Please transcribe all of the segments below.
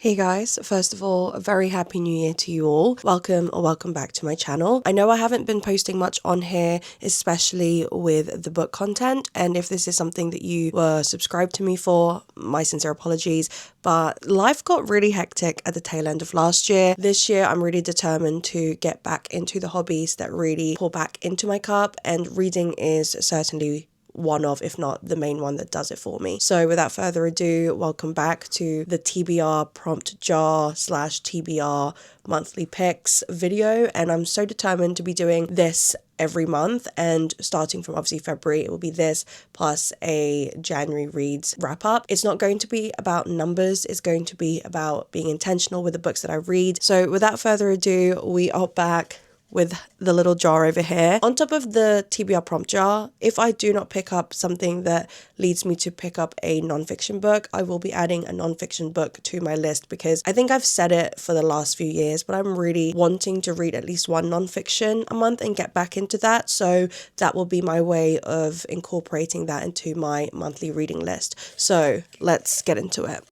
Hey guys, first of all, a very happy new year to you all. Welcome back to my channel. I know I haven't been posting much on here, especially with the book content, and if this is something that you were subscribed to me for, my sincere apologies, but life got really hectic at the tail end of last year. This year, I'm really determined to get back into the hobbies that really pour back into my cup, and reading is certainly one of, if not the main one that does it for me. So without further ado, welcome back to the TBR prompt jar / TBR monthly picks video, and I'm so determined to be doing this every month, and starting from obviously February, it will be this plus a January reads wrap up. It's not going to be about numbers, it's going to be about being intentional with the books that I read. So without further ado, we are back with the little jar over here. On top of the TBR prompt jar, if I do not pick up something that leads me to pick up a non-fiction book, I will be adding a non-fiction book to my list, because I think I've said it for the last few years, but I'm really wanting to read at least one non-fiction a month and get back into that. So that will be my way of incorporating that into my monthly reading list. So let's get into it.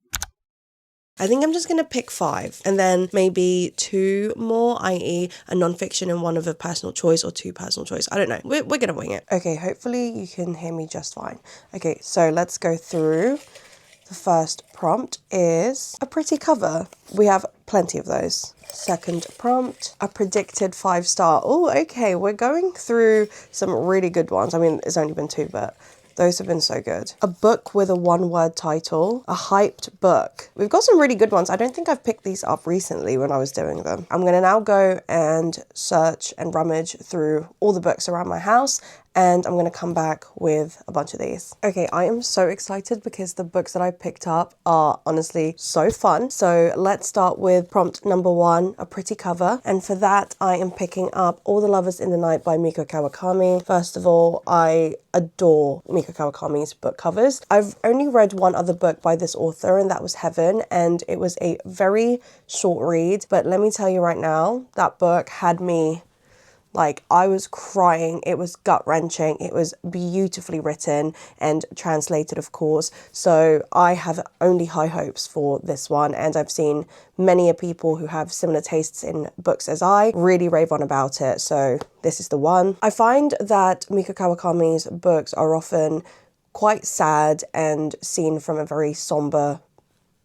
I think I'm just going to pick 5 and then maybe 2 more, i.e. a non-fiction and one of a personal choice, or 2 personal choice. I don't know. We're going to wing it. Okay, hopefully you can hear me just fine. Okay, so let's go through. The first prompt is a pretty cover. We have plenty of those. Second prompt, a predicted 5-star. Oh, okay, we're going through some really good ones. I mean, it's only been 2, but those have been so good. A book with a 1-word title, a hyped book. We've got some really good ones. I don't think I've picked these up recently when I was doing them. I'm gonna now go and search and rummage through all the books around my house, and I'm gonna come back with a bunch of these. Okay, I am so excited because the books that I picked up are honestly so fun. So let's start with prompt number 1, a pretty cover. And for that, I am picking up All the Lovers in the Night by Miko Kawakami. First of all, I adore Miko Kawakami's book covers. I've only read one other book by this author, and that was Heaven, and it was a very short read, but let me tell you right now, that book had me like, I was crying. It was gut-wrenching. It was beautifully written and translated, of course. So I have only high hopes for this one, and I've seen many people who have similar tastes in books as I really rave on about it. So this is the one. I find that Miko Kawakami's books are often quite sad and seen from a very somber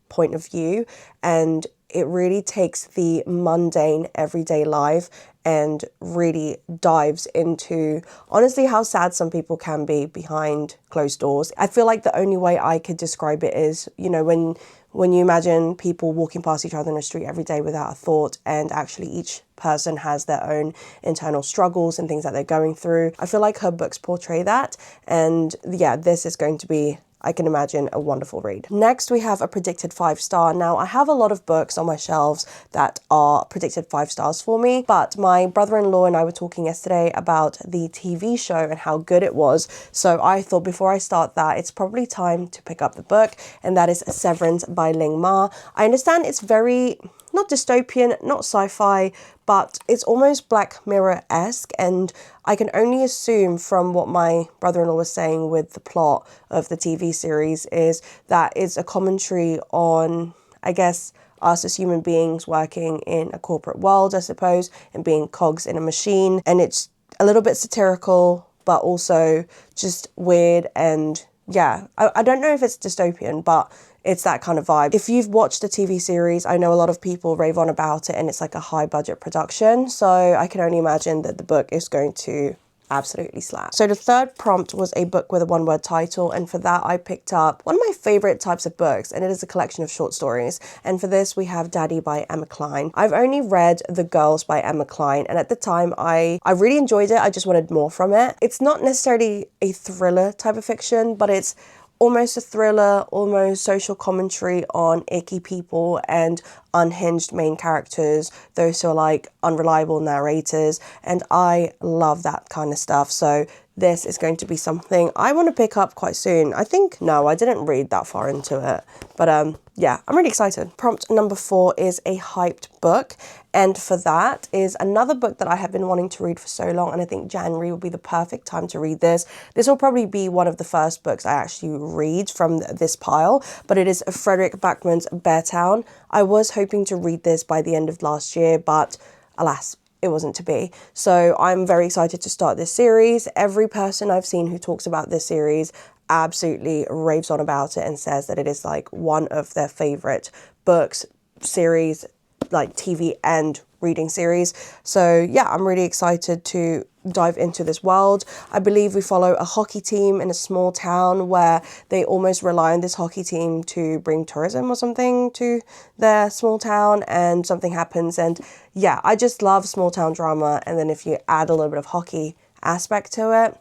point of view, and it really takes the mundane everyday life and really dives into, honestly, how sad some people can be behind closed doors. I feel like the only way I could describe it is, you know, when you imagine people walking past each other in the street every day without a thought, and actually each person has their own internal struggles and things that they're going through. I feel like her books portray that, and yeah, this is going to be, I can imagine, a wonderful read. Next, we have a predicted 5-star. Now, I have a lot of books on my shelves that are predicted 5 stars for me, but my brother-in-law and I were talking yesterday about the TV show and how good it was. So I thought before I start that, it's probably time to pick up the book, and that is Severance by Ling Ma. I understand it's very, not dystopian, not sci-fi, but it's almost Black Mirror-esque, and I can only assume from what my brother-in-law was saying with the plot of the TV series is that it's a commentary on, I guess, us as human beings working in a corporate world, I suppose, and being cogs in a machine. And it's a little bit satirical, but also just weird, and yeah, I don't know if it's dystopian, but it's that kind of vibe. If you've watched the TV series, I know a lot of people rave on about it, and it's like a high budget production. So I can only imagine that the book is going to absolutely slap. So the third prompt was a book with a 1-word title, and for that I picked up one of my favorite types of books, and it is a collection of short stories. And for this we have Daddy by Emma Cline. I've only read The Girls by Emma Cline, and at the time I really enjoyed it. I just wanted more from it. It's not necessarily a thriller type of fiction, but it's almost a thriller, almost social commentary on icky people and unhinged main characters, those who are like unreliable narrators, and I love that kind of stuff. So this is going to be something I want to pick up quite soon. I think, no, I didn't read that far into it, but yeah, I'm really excited. Prompt number 4 is a hyped book, and for that is another book that I have been wanting to read for so long, and I think January will be the perfect time to read this. This will probably be one of the first books I actually read from this pile, but it is Frederick Backman's Beartown. I was hoping to read this by the end of last year, but alas, it wasn't to be. So I'm very excited to start this series. Every person I've seen who talks about this series absolutely raves on about it and says that it is like one of their favorite books, series, like TV and reading series. So yeah, I'm really excited to dive into this world. I believe we follow a hockey team in a small town where they almost rely on this hockey team to bring tourism or something to their small town, and something happens. And yeah, I just love small town drama, and then if you add a little bit of hockey aspect to it,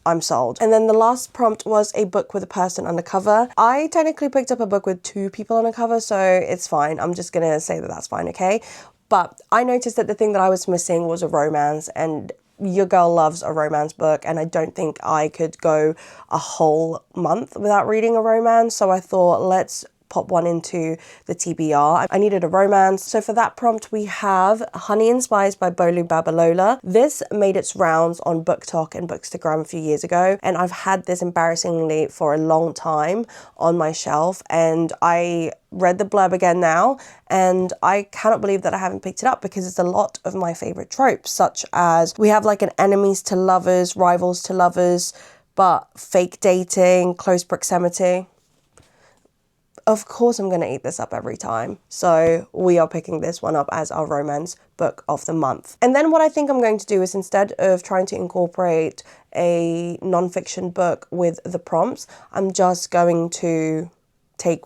I'm sold. And then the last prompt was a book with a person on the cover. I technically picked up a book with 2 people on the cover, so it's fine. I'm just gonna say that that's fine, okay? But I noticed that the thing that I was missing was a romance, and your girl loves a romance book, and I don't think I could go a whole month without reading a romance. So I thought, let's pop one into the TBR. I needed a romance. So for that prompt, we have Honey and Spice by Bolu Babalola. This made its rounds on BookTok and Bookstagram a few years ago, and I've had this embarrassingly for a long time on my shelf, and I read the blurb again now, and I cannot believe that I haven't picked it up, because it's a lot of my favorite tropes, such as we have like an enemies to lovers, rivals to lovers, but fake dating, close proximity. Of course I'm going to eat this up every time. So we are picking this one up as our romance book of the month. And then what I think I'm going to do is, instead of trying to incorporate a non-fiction book with the prompts, I'm just going to take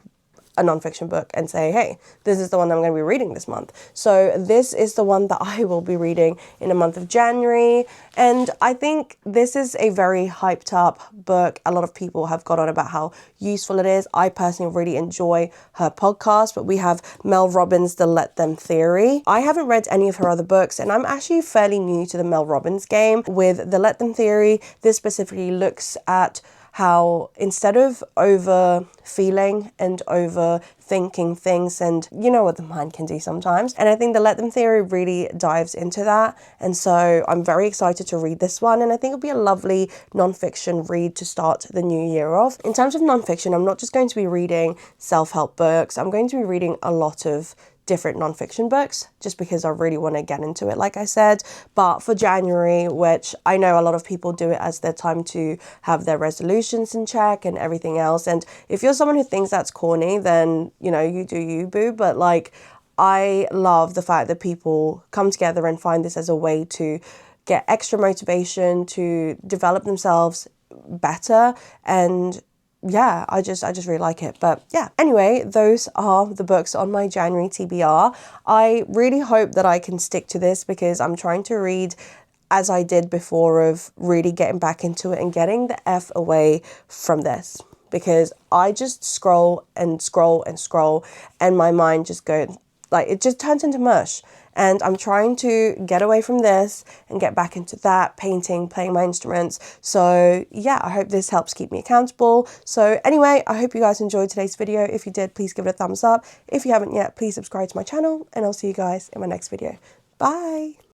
a non-fiction book and say, hey, this is the one I'm going to be reading this month. So this is the one that I will be reading in the month of January. And I think this is a very hyped up book. A lot of people have got on about how useful it is. I personally really enjoy her podcast, but we have Mel Robbins' The Let Them Theory. I haven't read any of her other books, and I'm actually fairly new to the Mel Robbins game. With The Let Them Theory, this specifically looks at how instead of over feeling and overthinking things, and you know what the mind can do sometimes, and I think the Let Them Theory really dives into that, and so I'm very excited to read this one, and I think it'll be a lovely non-fiction read to start the new year off. In terms of non-fiction, I'm not just going to be reading self-help books, I'm going to be reading a lot of different non-fiction books, just because I really want to get into it, like I said. But for January, which I know a lot of people do it as their time to have their resolutions in check and everything else, and if you're someone who thinks that's corny, then you know, you do you, boo. But like, I love the fact that people come together and find this as a way to get extra motivation to develop themselves better, and yeah, I just really like it. But yeah, anyway, those are the books on my January TBR. I really hope that I can stick to this, because I'm trying to read as I did before, of really getting back into it and getting the F away from this, because I just scroll and scroll and scroll, and my mind just goes, like, it just turns into mush. And I'm trying to get away from this and get back into that, painting, playing my instruments. So yeah, I hope this helps keep me accountable. So anyway, I hope you guys enjoyed today's video. If you did, please give it a thumbs up. If you haven't yet, please subscribe to my channel, and I'll see you guys in my next video. Bye.